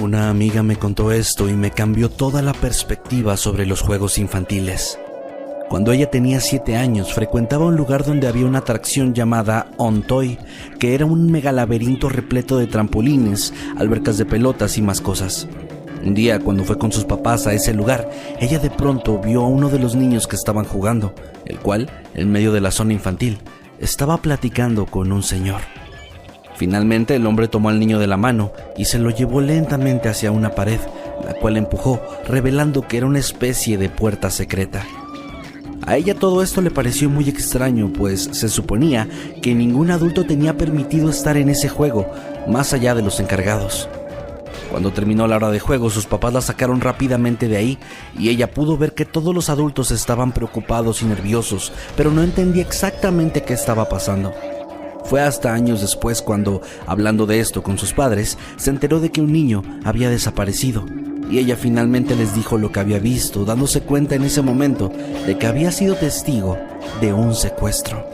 Una amiga me contó esto y me cambió toda la perspectiva sobre los juegos infantiles. Cuando ella tenía 7 años, frecuentaba un lugar donde había una atracción llamada On Toy, que era un megalaberinto repleto de trampolines, albercas de pelotas y más cosas. Un día, cuando fue con sus papás a ese lugar, ella de pronto vio a uno de los niños que estaban jugando, el cual, en medio de la zona infantil, estaba platicando con un señor. Finalmente, el hombre tomó al niño de la mano y se lo llevó lentamente hacia una pared, la cual empujó, revelando que era una especie de puerta secreta. A ella todo esto le pareció muy extraño, pues se suponía que ningún adulto tenía permitido estar en ese juego, más allá de los encargados. Cuando terminó la hora de juego, sus papás la sacaron rápidamente de ahí y ella pudo ver que todos los adultos estaban preocupados y nerviosos, pero no entendía exactamente qué estaba pasando. Fue hasta años después cuando, hablando de esto con sus padres, se enteró de que un niño había desaparecido y ella finalmente les dijo lo que había visto, dándose cuenta en ese momento de que había sido testigo de un secuestro.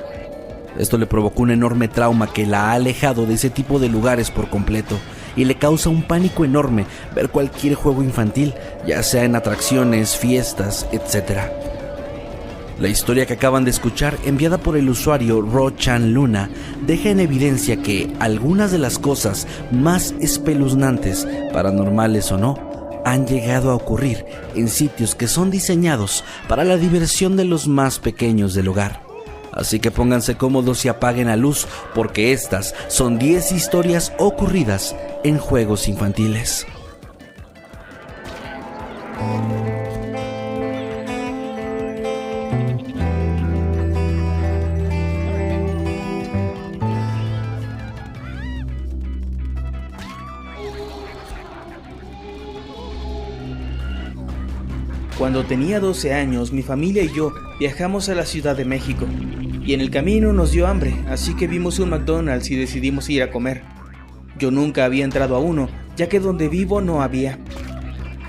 Esto le provocó un enorme trauma que la ha alejado de ese tipo de lugares por completo y le causa un pánico enorme ver cualquier juego infantil, ya sea en atracciones, fiestas, etc. La historia que acaban de escuchar, enviada por el usuario Ro-chan Luna, deja en evidencia que algunas de las cosas más espeluznantes, paranormales o no, han llegado a ocurrir en sitios que son diseñados para la diversión de los más pequeños del hogar. Así que pónganse cómodos y apaguen la luz, porque estas son 10 historias ocurridas en juegos infantiles. Cuando tenía 12 años, mi familia y yo viajamos a la Ciudad de México, y en el camino nos dio hambre, así que vimos un McDonald's y decidimos ir a comer. Yo nunca había entrado a uno, ya que donde vivo no había.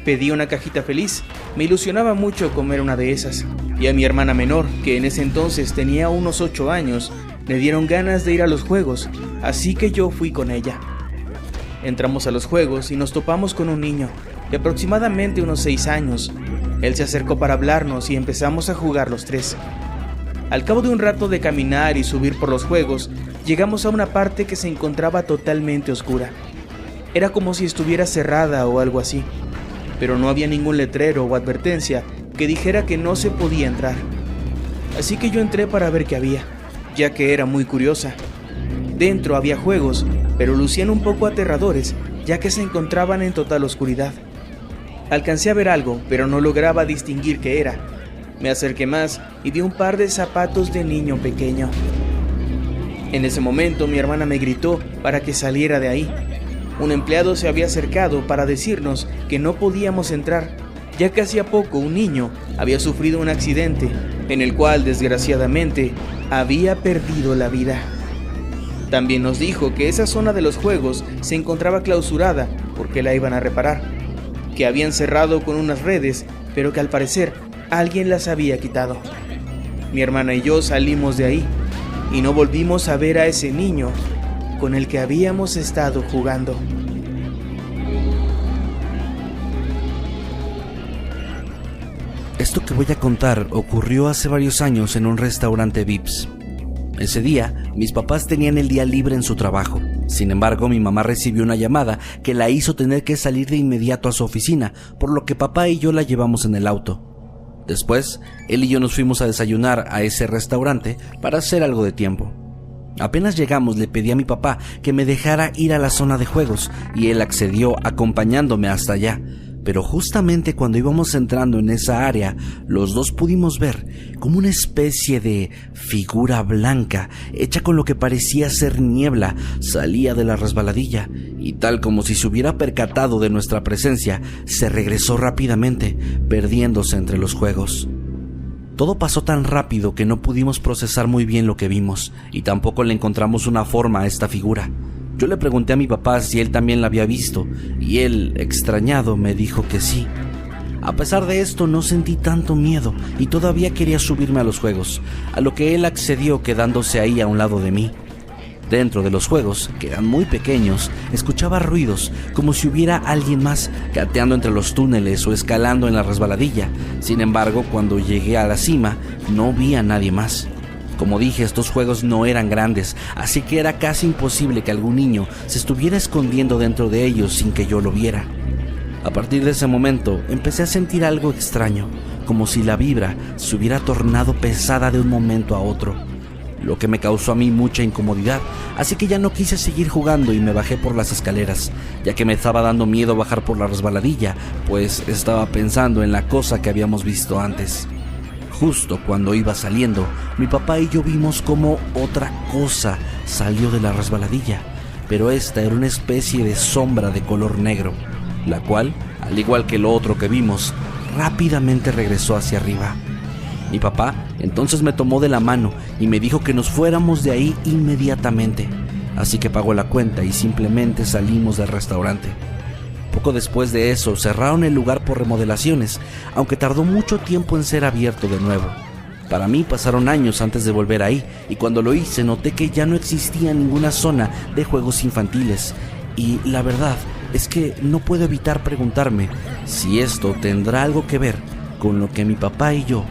Pedí una cajita feliz, me ilusionaba mucho comer una de esas, y a mi hermana menor, que en ese entonces tenía unos 8 años, le dieron ganas de ir a los juegos, así que yo fui con ella. Entramos a los juegos y nos topamos con un niño, de aproximadamente unos 6 años. Él se acercó para hablarnos y empezamos a jugar los tres. Al cabo de un rato de caminar y subir por los juegos, llegamos a una parte que se encontraba totalmente oscura. Era como si estuviera cerrada o algo así, pero no había ningún letrero o advertencia que dijera que no se podía entrar. Así que yo entré para ver qué había, ya que era muy curiosa. Dentro había juegos, pero lucían un poco aterradores, ya que se encontraban en total oscuridad. Alcancé a ver algo, pero no lograba distinguir qué era. Me acerqué más y vi un par de zapatos de niño pequeño. En ese momento mi hermana me gritó para que saliera de ahí. Un empleado se había acercado para decirnos que no podíamos entrar, ya que hacía poco un niño había sufrido un accidente, en el cual desgraciadamente había perdido la vida. También nos dijo que esa zona de los juegos se encontraba clausurada porque la iban a reparar, que habían cerrado con unas redes, pero que al parecer alguien las había quitado. Mi hermana y yo salimos de ahí y no volvimos a ver a ese niño con el que habíamos estado jugando. Esto que voy a contar ocurrió hace varios años en un restaurante Vips. Ese día, mis papás tenían el día libre en su trabajo. Sin embargo, mi mamá recibió una llamada que la hizo tener que salir de inmediato a su oficina, por lo que papá y yo la llevamos en el auto. Después, él y yo nos fuimos a desayunar a ese restaurante para hacer algo de tiempo. Apenas llegamos, le pedí a mi papá que me dejara ir a la zona de juegos y él accedió acompañándome hasta allá. Pero justamente cuando íbamos entrando en esa área, los dos pudimos ver como una especie de figura blanca, hecha con lo que parecía ser niebla, salía de la resbaladilla y tal como si se hubiera percatado de nuestra presencia, se regresó rápidamente, perdiéndose entre los juegos. Todo pasó tan rápido que no pudimos procesar muy bien lo que vimos y tampoco le encontramos una forma a esta figura. Yo le pregunté a mi papá si él también la había visto y él, extrañado, me dijo que sí. A pesar de esto, no sentí tanto miedo y todavía quería subirme a los juegos, a lo que él accedió quedándose ahí a un lado de mí. Dentro de los juegos, que eran muy pequeños, escuchaba ruidos como si hubiera alguien más gateando entre los túneles o escalando en la resbaladilla. Sin embargo, cuando llegué a la cima, no vi a nadie más. Como dije, estos juegos no eran grandes, así que era casi imposible que algún niño se estuviera escondiendo dentro de ellos sin que yo lo viera. A partir de ese momento, empecé a sentir algo extraño, como si la vibra se hubiera tornado pesada de un momento a otro, lo que me causó a mí mucha incomodidad, así que ya no quise seguir jugando y me bajé por las escaleras, ya que me estaba dando miedo bajar por la resbaladilla, pues estaba pensando en la cosa que habíamos visto antes. Justo cuando iba saliendo, mi papá y yo vimos como otra cosa salió de la resbaladilla, pero esta era una especie de sombra de color negro, la cual, al igual que lo otro que vimos, rápidamente regresó hacia arriba. Mi papá entonces me tomó de la mano y me dijo que nos fuéramos de ahí inmediatamente, así que pagó la cuenta y simplemente salimos del restaurante. Poco después de eso cerraron el lugar por remodelaciones, aunque tardó mucho tiempo en ser abierto de nuevo. Para mí pasaron años antes de volver ahí, y cuando lo hice noté que ya no existía ninguna zona de juegos infantiles, y la verdad es que no puedo evitar preguntarme si esto tendrá algo que ver con lo que mi papá y yo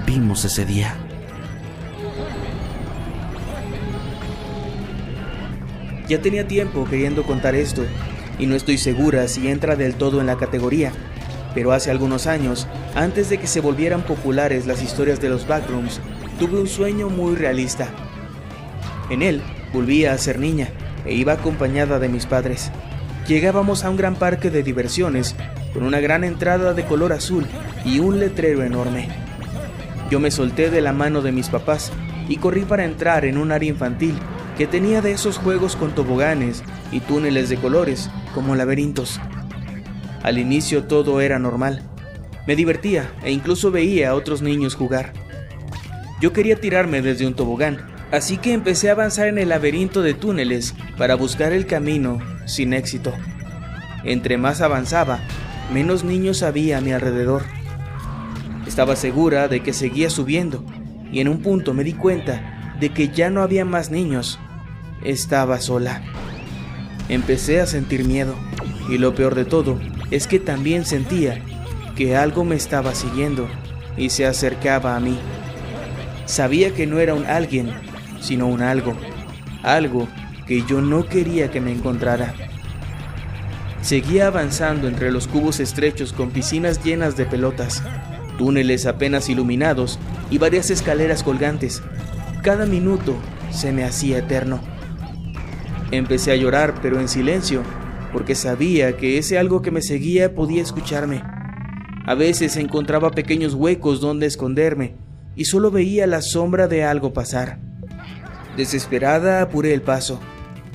vimos ese día. Ya tenía tiempo queriendo contar esto, y no estoy segura si entra del todo en la categoría, pero hace algunos años, antes de que se volvieran populares las historias de los backrooms, tuve un sueño muy realista. En él, volvía a ser niña, e iba acompañada de mis padres. Llegábamos a un gran parque de diversiones, con una gran entrada de color azul y un letrero enorme. Yo me solté de la mano de mis papás y corrí para entrar en un área infantil que tenía de esos juegos con toboganes y túneles de colores, como laberintos. Al inicio todo era normal. Me divertía e incluso veía a otros niños jugar. Yo quería tirarme desde un tobogán, así que empecé a avanzar en el laberinto de túneles para buscar el camino, sin éxito. Entre más avanzaba, menos niños había a mi alrededor. Estaba segura de que seguía subiendo, y en un punto me di cuenta de que ya no había más niños. Estaba sola. Empecé a sentir miedo, y lo peor de todo es que también sentía que algo me estaba siguiendo y se acercaba a mí. Sabía que no era un alguien, sino un algo que yo no quería que me encontrara. Seguía avanzando entre los cubos estrechos con piscinas llenas de pelotas, túneles apenas iluminados y varias escaleras colgantes. Cada minuto se me hacía eterno. Empecé a llorar, pero en silencio, porque sabía que ese algo que me seguía podía escucharme. A veces encontraba pequeños huecos donde esconderme y solo veía la sombra de algo pasar. Desesperada apuré el paso.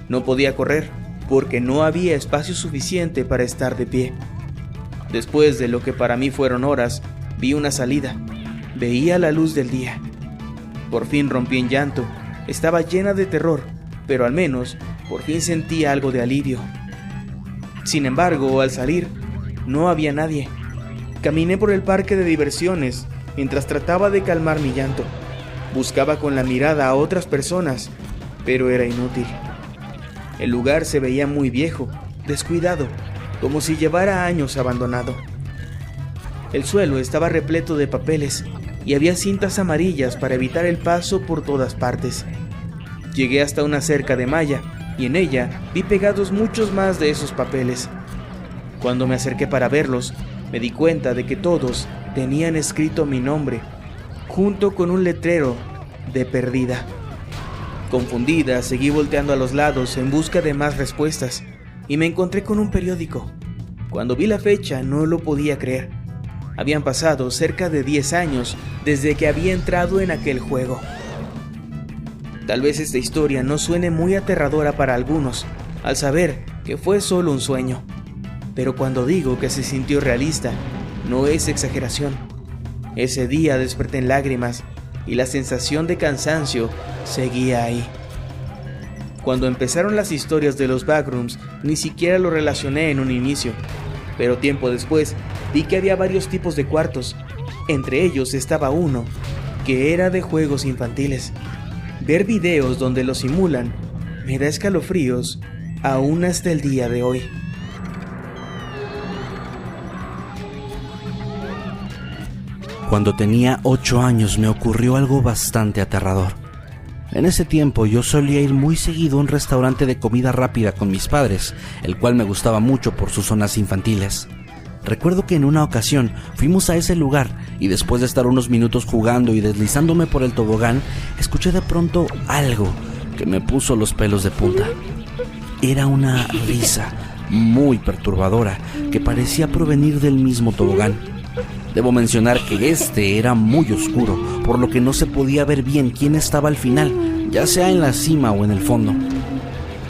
No podía correr, porque no había espacio suficiente para estar de pie. Después de lo que para mí fueron horas, vi una salida. Veía la luz del día. Por fin rompí en llanto. Estaba llena de terror, pero al menos por fin sentí algo de alivio. Sin embargo, al salir, no había nadie. Caminé por el parque de diversiones mientras trataba de calmar mi llanto. Buscaba con la mirada a otras personas, pero era inútil. El lugar se veía muy viejo, descuidado, como si llevara años abandonado. El suelo estaba repleto de papeles y había cintas amarillas para evitar el paso por todas partes. Llegué hasta una cerca de malla y en ella vi pegados muchos más de esos papeles. Cuando me acerqué para verlos, me di cuenta de que todos tenían escrito mi nombre, junto con un letrero de perdida. Confundida, seguí volteando a los lados en busca de más respuestas y me encontré con un periódico. Cuando vi la fecha no lo podía creer. Habían pasado cerca de 10 años desde que había entrado en aquel juego. Tal vez esta historia no suene muy aterradora para algunos, al saber que fue solo un sueño. Pero cuando digo que se sintió realista, no es exageración. Ese día desperté en lágrimas y la sensación de cansancio seguía ahí. Cuando empezaron las historias de los backrooms, ni siquiera lo relacioné en un inicio, pero tiempo después vi que había varios tipos de cuartos. Entre ellos estaba uno que era de juegos infantiles. Ver videos donde lo simulan me da escalofríos aún hasta el día de hoy. Cuando tenía 8 años me ocurrió algo bastante aterrador. En ese tiempo yo solía ir muy seguido a un restaurante de comida rápida con mis padres, el cual me gustaba mucho por sus zonas infantiles. Recuerdo que en una ocasión fuimos a ese lugar y después de estar unos minutos jugando y deslizándome por el tobogán, escuché de pronto algo que me puso los pelos de punta. Era una risa muy perturbadora que parecía provenir del mismo tobogán. Debo mencionar que este era muy oscuro, por lo que no se podía ver bien quién estaba al final, ya sea en la cima o en el fondo.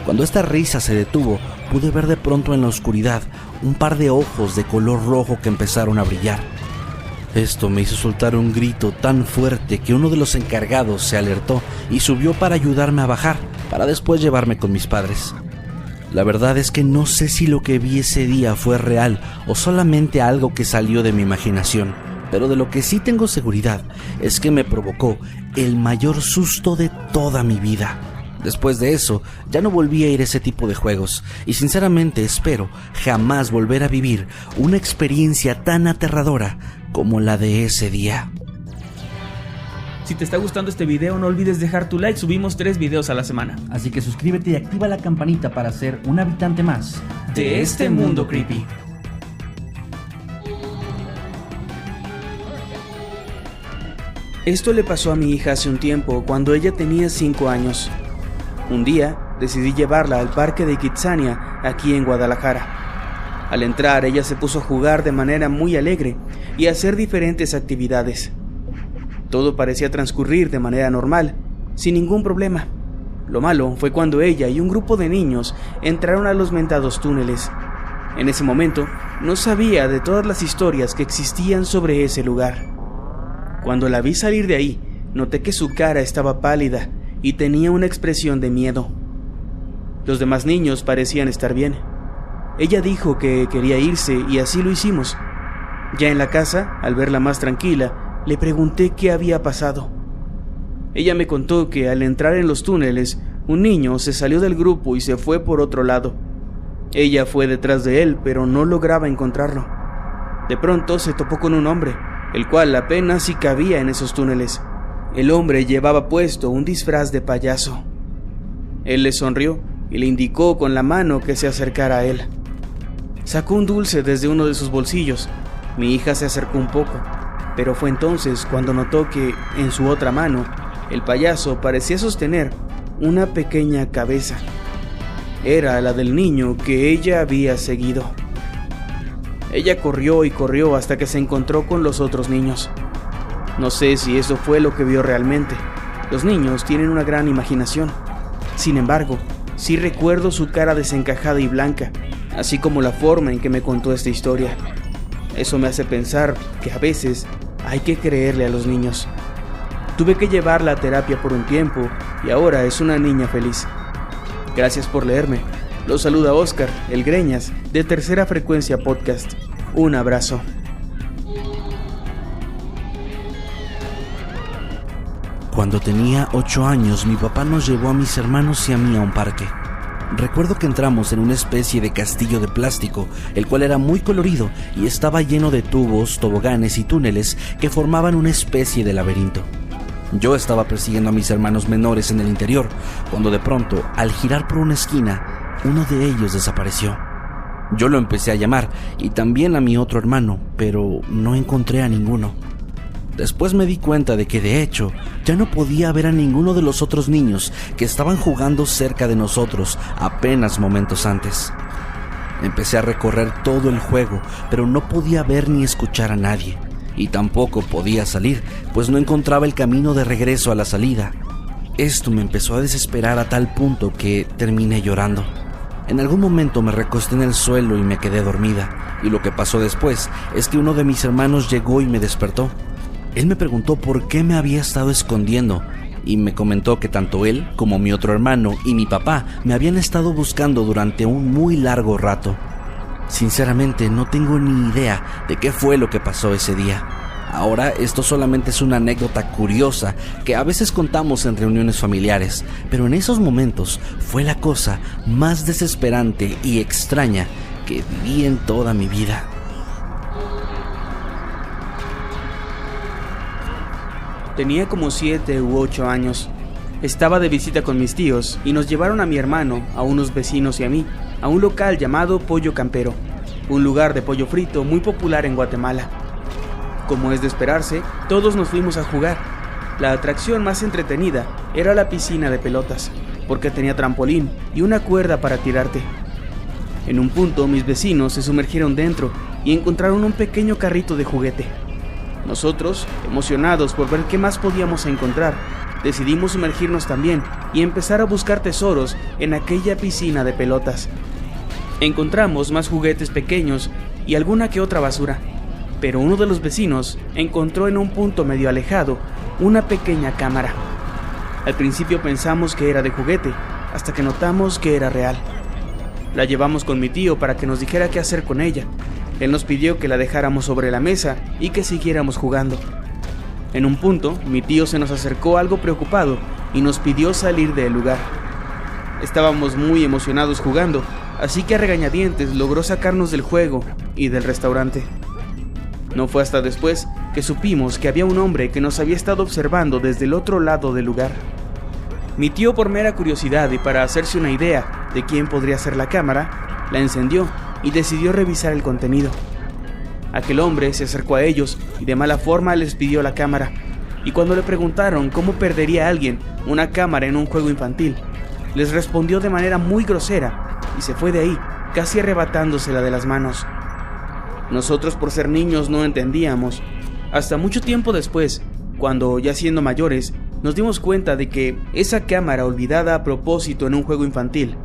Cuando esta risa se detuvo, pude ver de pronto en la oscuridad un par de ojos de color rojo que empezaron a brillar. Esto me hizo soltar un grito tan fuerte que uno de los encargados se alertó y subió para ayudarme a bajar, para después llevarme con mis padres. La verdad es que no sé si lo que vi ese día fue real o solamente algo que salió de mi imaginación, pero de lo que sí tengo seguridad es que me provocó el mayor susto de toda mi vida. Después de eso, ya no volví a ir a ese tipo de juegos y sinceramente espero jamás volver a vivir una experiencia tan aterradora como la de ese día. Si te está gustando este video, no olvides dejar tu like, subimos 3 videos a la semana. Así que suscríbete y activa la campanita para ser un habitante más De este mundo creepy. Esto le pasó a mi hija hace un tiempo, cuando ella tenía 5 años. Un día, decidí llevarla al parque de Kitsania, aquí en Guadalajara. Al entrar, ella se puso a jugar de manera muy alegre y a hacer diferentes actividades. Todo parecía transcurrir de manera normal, sin ningún problema. Lo malo fue cuando ella y un grupo de niños entraron a los mentados túneles. En ese momento, no sabía de todas las historias que existían sobre ese lugar. Cuando la vi salir de ahí, noté que su cara estaba pálida y tenía una expresión de miedo. Los demás niños parecían estar bien. Ella dijo que quería irse y así lo hicimos. Ya en la casa, al verla más tranquila, le pregunté qué había pasado. Ella me contó que al entrar en los túneles, un niño se salió del grupo y se fue por otro lado. Ella fue detrás de él, pero no lograba encontrarlo. De pronto se topó con un hombre, el cual apenas si cabía en esos túneles. El hombre llevaba puesto un disfraz de payaso. Él le sonrió y le indicó con la mano que se acercara a él. Sacó un dulce desde uno de sus bolsillos. Mi hija se acercó un poco, pero fue entonces cuando notó que en su otra mano el payaso parecía sostener una pequeña cabeza. Era la del niño que ella había seguido. Ella corrió y corrió hasta que se encontró con los otros niños. No sé si eso fue lo que vio realmente. Los niños tienen una gran imaginación. Sin embargo, sí recuerdo su cara desencajada y blanca, así como la forma en que me contó esta historia. Eso me hace pensar que a veces hay que creerle a los niños. Tuve que llevarla a terapia por un tiempo y ahora es una niña feliz. Gracias por leerme. Los saluda Oscar, el Greñas, de Tercera Frecuencia Podcast. Un abrazo. Cuando tenía 8 años, mi papá nos llevó a mis hermanos y a mí a un parque. Recuerdo que entramos en una especie de castillo de plástico, el cual era muy colorido y estaba lleno de tubos, toboganes y túneles que formaban una especie de laberinto. Yo estaba persiguiendo a mis hermanos menores en el interior, cuando de pronto, al girar por una esquina, uno de ellos desapareció. Yo lo empecé a llamar y también a mi otro hermano, pero no encontré a ninguno. Después me di cuenta de que de hecho ya no podía ver a ninguno de los otros niños que estaban jugando cerca de nosotros apenas momentos antes. Empecé a recorrer todo el juego, pero no podía ver ni escuchar a nadie, y tampoco podía salir, pues no encontraba el camino de regreso a la salida. Esto me empezó a desesperar a tal punto que terminé llorando. En algún momento me recosté en el suelo y me quedé dormida, y lo que pasó después es que uno de mis hermanos llegó y me despertó. Él me preguntó por qué me había estado escondiendo y me comentó que tanto él como mi otro hermano y mi papá me habían estado buscando durante un muy largo rato. Sinceramente no tengo ni idea de qué fue lo que pasó ese día. Ahora esto solamente es una anécdota curiosa que a veces contamos en reuniones familiares, pero en esos momentos fue la cosa más desesperante y extraña que viví en toda mi vida. Tenía como 7 u 8 años. Estaba de visita con mis tíos y nos llevaron a mi hermano, a unos vecinos y a mí, a un local llamado Pollo Campero, un lugar de pollo frito muy popular en Guatemala. Como es de esperarse, todos nos fuimos a jugar. La atracción más entretenida era la piscina de pelotas, porque tenía trampolín y una cuerda para tirarte. En un punto, mis vecinos se sumergieron dentro y encontraron un pequeño carrito de juguete. Nosotros, emocionados por ver qué más podíamos encontrar, decidimos sumergirnos también y empezar a buscar tesoros en aquella piscina de pelotas. Encontramos más juguetes pequeños y alguna que otra basura, pero uno de los vecinos encontró en un punto medio alejado una pequeña cámara. Al principio pensamos que era de juguete, hasta que notamos que era real. La llevamos con mi tío para que nos dijera qué hacer con ella. Él nos pidió que la dejáramos sobre la mesa y que siguiéramos jugando. En un punto, mi tío se nos acercó algo preocupado y nos pidió salir del lugar. Estábamos muy emocionados jugando, así que a regañadientes logró sacarnos del juego y del restaurante. No fue hasta después que supimos que había un hombre que nos había estado observando desde el otro lado del lugar. Mi tío, por mera curiosidad y para hacerse una idea de quién podría ser la cámara, la encendió y decidió revisar el contenido. Aquel hombre se acercó a ellos y de mala forma les pidió la cámara, y cuando le preguntaron cómo perdería alguien una cámara en un juego infantil, les respondió de manera muy grosera y se fue de ahí, casi arrebatándosela de las manos. Nosotros, por ser niños, no entendíamos. Hasta mucho tiempo después, cuando ya siendo mayores, nos dimos cuenta de que esa cámara olvidada a propósito en un juego infantil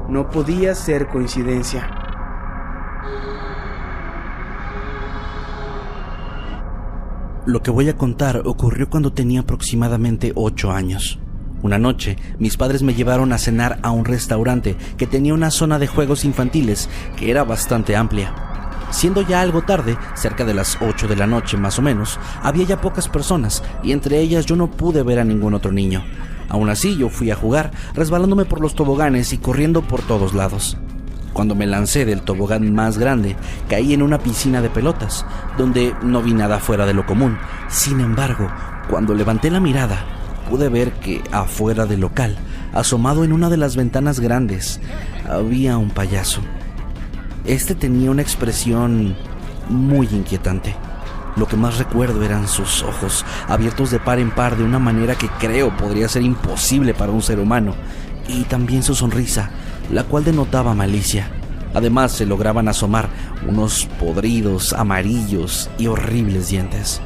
no podía ser coincidencia. Lo que voy a contar ocurrió cuando tenía aproximadamente 8 años. Una noche, mis padres me llevaron a cenar a un restaurante que tenía una zona de juegos infantiles que era bastante amplia. Siendo ya algo tarde, cerca de las 8 de la noche más o menos, había ya pocas personas y entre ellas yo no pude ver a ningún otro niño. Aún así, yo fui a jugar, resbalándome por los toboganes y corriendo por todos lados. Cuando me lancé del tobogán más grande, caí en una piscina de pelotas, donde no vi nada fuera de lo común. Sin embargo, cuando levanté la mirada, pude ver que afuera del local, asomado en una de las ventanas grandes, había un payaso. Este tenía una expresión muy inquietante. Lo que más recuerdo eran sus ojos, abiertos de par en par de una manera que creo podría ser imposible para un ser humano, y también su sonrisa, la cual denotaba malicia. Además, se lograban asomar unos podridos, amarillos y horribles dientes.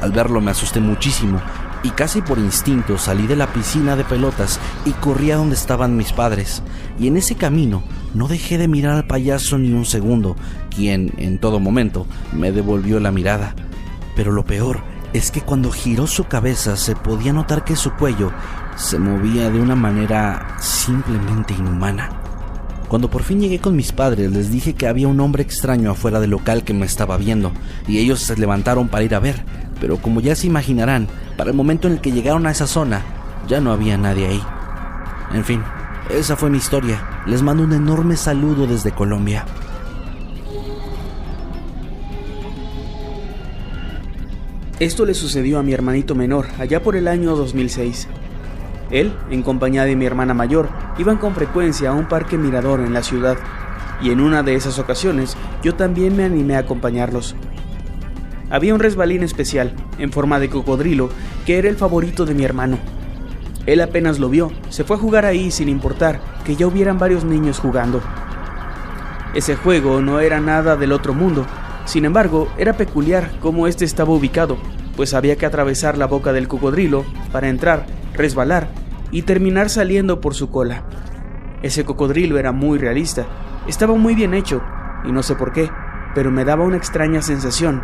Al verlo me asusté muchísimo y casi por instinto salí de la piscina de pelotas y corrí a donde estaban mis padres. Y en ese camino no dejé de mirar al payaso ni un segundo, quien en todo momento me devolvió la mirada. Pero lo peor es que cuando giró su cabeza se podía notar que su cuello se movía de una manera simplemente inhumana. Cuando por fin llegué con mis padres, les dije que había un hombre extraño afuera del local que me estaba viendo, y ellos se levantaron para ir a ver, pero como ya se imaginarán, para el momento en el que llegaron a esa zona, ya no había nadie ahí. En fin, esa fue mi historia. Les mando un enorme saludo desde Colombia. Esto le sucedió a mi hermanito menor allá por el año 2006. Él, en compañía de mi hermana mayor, iban con frecuencia a un parque mirador en la ciudad, y en una de esas ocasiones yo también me animé a acompañarlos. Había un resbalín especial, en forma de cocodrilo, que era el favorito de mi hermano. Él apenas lo vio, se fue a jugar ahí sin importar que ya hubieran varios niños jugando. Ese juego no era nada del otro mundo, sin embargo, era peculiar cómo este estaba ubicado, pues había que atravesar la boca del cocodrilo para entrar, resbalar y terminar saliendo por su cola. Ese cocodrilo era muy realista, estaba muy bien hecho, y no sé por qué, pero me daba una extraña sensación,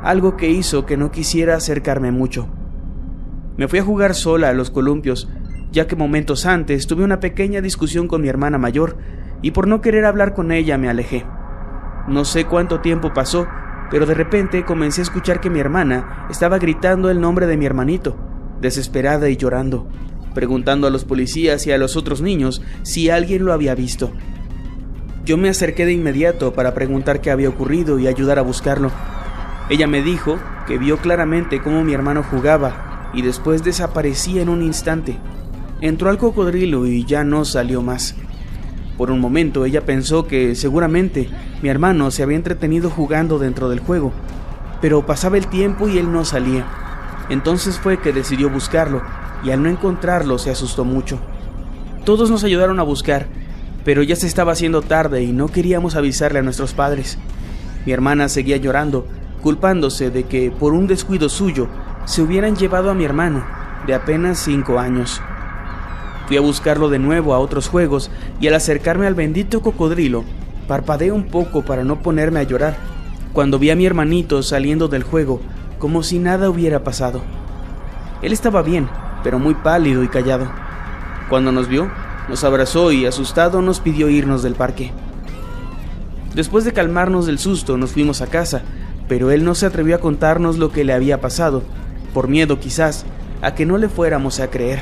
algo que hizo que no quisiera acercarme mucho. Me fui a jugar sola a los columpios, ya que momentos antes tuve una pequeña discusión con mi hermana mayor, y por no querer hablar con ella me alejé. No sé cuánto tiempo pasó, pero de repente comencé a escuchar que mi hermana estaba gritando el nombre de mi hermanito, desesperada y llorando, preguntando a los policías y a los otros niños si alguien lo había visto. Yo me acerqué de inmediato para preguntar qué había ocurrido y ayudar a buscarlo. Ella me dijo que vio claramente cómo mi hermano jugaba y después desaparecía en un instante. Entró al cocodrilo y ya no salió más. Por un momento ella pensó que seguramente mi hermano se había entretenido jugando dentro del juego, pero pasaba el tiempo y él no salía. Entonces fue que decidió buscarlo y al no encontrarlo se asustó mucho. Todos nos ayudaron a buscar, pero ya se estaba haciendo tarde y no queríamos avisarle a nuestros padres. Mi hermana seguía llorando, culpándose de que por un descuido suyo se hubieran llevado a mi hermano, de apenas 5 años. Fui a buscarlo de nuevo a otros juegos y al acercarme al bendito cocodrilo, parpadeé un poco para no ponerme a llorar, cuando vi a mi hermanito saliendo del juego como si nada hubiera pasado. Él estaba bien, pero muy pálido y callado. Cuando nos vio, nos abrazó y asustado nos pidió irnos del parque. Después de calmarnos del susto, nos fuimos a casa, pero él no se atrevió a contarnos lo que le había pasado, por miedo quizás a que no le fuéramos a creer.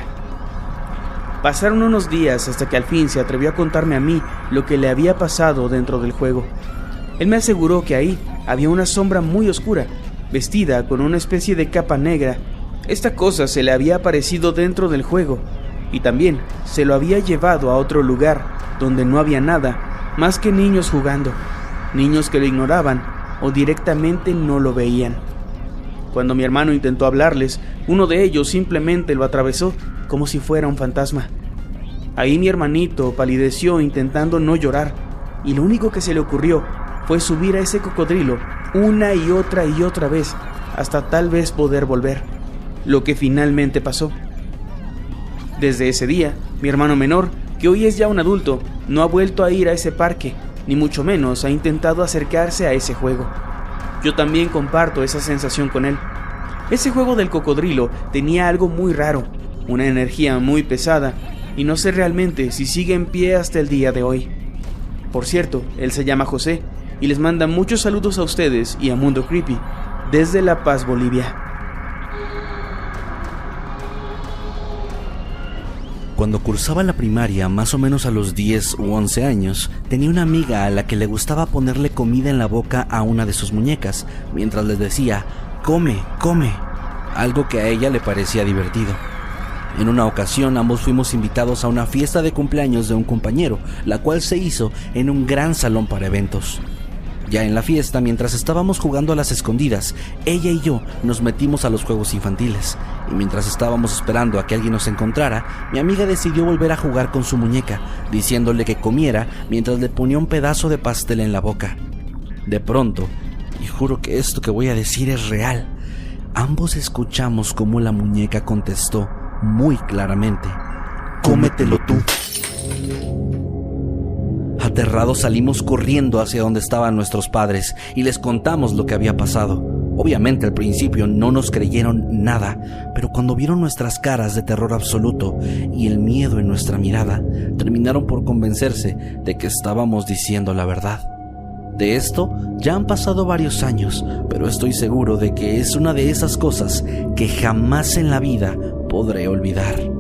Pasaron unos días hasta que al fin se atrevió a contarme a mí lo que le había pasado dentro del juego. Él me aseguró que ahí había una sombra muy oscura, vestida con una especie de capa negra. Esta cosa se le había aparecido dentro del juego y también se lo había llevado a otro lugar donde no había nada más que niños jugando, niños que lo ignoraban o directamente no lo veían. Cuando mi hermano intentó hablarles, uno de ellos simplemente lo atravesó como si fuera un fantasma. Ahí mi hermanito palideció intentando no llorar, y lo único que se le ocurrió fue subir a ese cocodrilo una y otra vez, hasta tal vez poder volver, lo que finalmente pasó. Desde ese día, mi hermano menor, que hoy es ya un adulto, no ha vuelto a ir a ese parque, ni mucho menos ha intentado acercarse a ese juego. Yo también comparto esa sensación con él. Ese juego del cocodrilo tenía algo muy raro, una energía muy pesada, y no sé realmente si sigue en pie hasta el día de hoy. Por cierto, él se llama José, y les manda muchos saludos a ustedes y a Mundo Creepy, desde La Paz, Bolivia. Cuando cursaba la primaria, más o menos a los 10 u 11 años, tenía una amiga a la que le gustaba ponerle comida en la boca a una de sus muñecas, mientras les decía, come, come, algo que a ella le parecía divertido. En una ocasión ambos fuimos invitados a una fiesta de cumpleaños de un compañero, la cual se hizo en un gran salón para eventos. Ya en la fiesta, mientras estábamos jugando a las escondidas, ella y yo nos metimos a los juegos infantiles, y mientras estábamos esperando a que alguien nos encontrara, mi amiga decidió volver a jugar con su muñeca, diciéndole que comiera mientras le ponía un pedazo de pastel en la boca. De pronto, y juro que esto que voy a decir es real, ambos escuchamos cómo la muñeca contestó muy claramente: «Cómetelo tú». Aterrados salimos corriendo hacia donde estaban nuestros padres y les contamos lo que había pasado. Obviamente al principio no nos creyeron nada, pero cuando vieron nuestras caras de terror absoluto y el miedo en nuestra mirada, terminaron por convencerse de que estábamos diciendo la verdad. De esto ya han pasado varios años, pero estoy seguro de que es una de esas cosas que jamás en la vida podré olvidar.